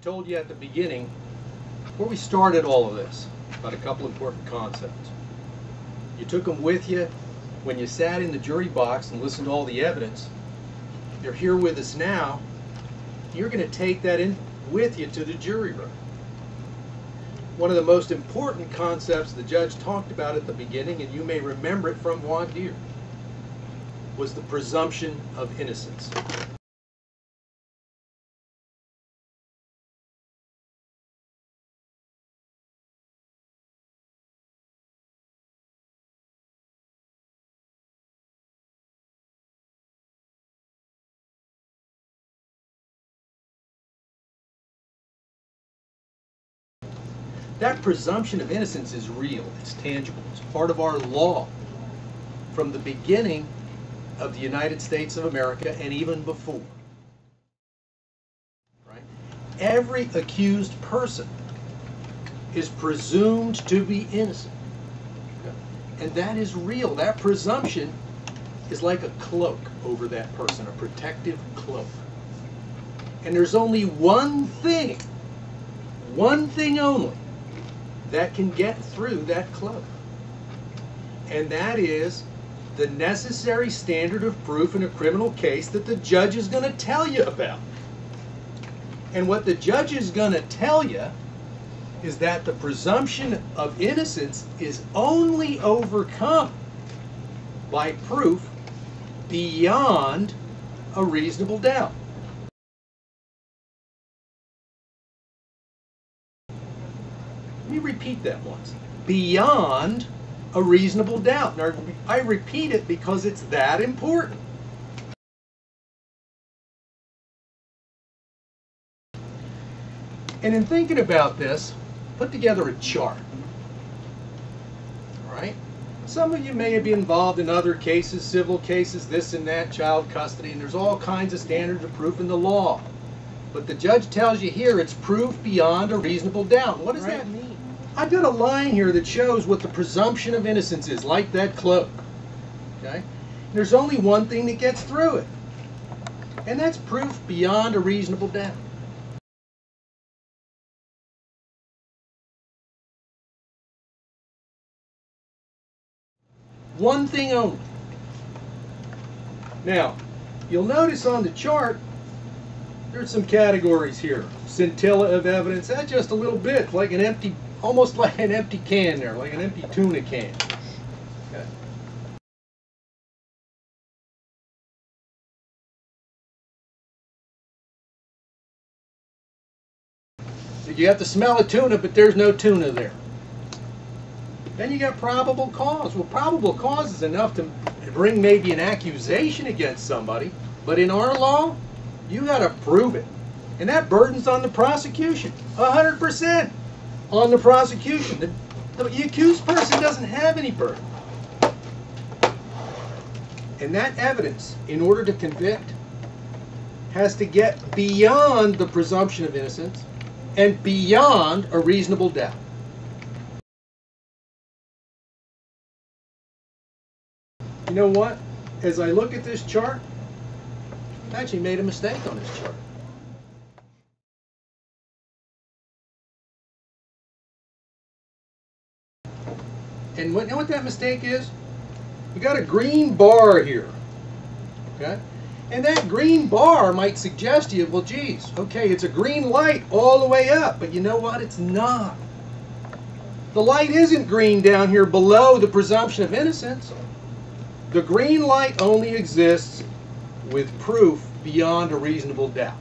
told you at the beginning, before we started all of this, about a couple important concepts. You took them with you when you sat in the jury box and listened to all the evidence. They're here with us now. You're going to take that in with you to the jury room. One of the most important concepts the judge talked about at the beginning, and you may remember it from voir dire, was the presumption of innocence. That presumption of innocence is real, it's tangible, it's part of our law from the beginning of the United States of America and even before. Right? Every accused person is presumed to be innocent. And that is real. That presumption is like a cloak over that person, a protective cloak. And there's only one thing only, that can get through that cloak. And that is the necessary standard of proof in a criminal case that the judge is going to tell you about. And what the judge is going to tell you is that the presumption of innocence is only overcome by proof beyond a reasonable doubt. Let me repeat that once. Beyond a reasonable doubt. Now, I repeat it because it's that important. And in thinking about this, put together a chart. All right? Some of you may be involved in other cases, civil cases, this and that, child custody, and there's all kinds of standards of proof in the law. But the judge tells you here it's proof beyond a reasonable doubt. What does that mean? I've got a line here that shows what the presumption of innocence is, like that cloak. Okay? There's only one thing that gets through it, and that's proof beyond a reasonable doubt. One thing only. Now, you'll notice on the chart, there's some categories here. Scintilla of evidence, that's just a little bit, like an empty, almost like an empty can there, like an empty tuna can. Okay. You have to smell a tuna, but there's no tuna there. Then you got probable cause. Well, probable cause is enough to bring maybe an accusation against somebody, but in our law, you got to prove it. And that burden's on the prosecution, 100% on the prosecution. The accused person doesn't have any burden. And that evidence, in order to convict, has to get beyond the presumption of innocence and beyond a reasonable doubt. You know what? As I look at this chart, I actually made a mistake on this chart. And you know what that mistake is? You got a green bar here. Okay? And that green bar might suggest to you, well, geez, okay, it's a green light all the way up, but you know what? It's not. The light isn't green down here below the presumption of innocence. The green light only exists with proof beyond a reasonable doubt.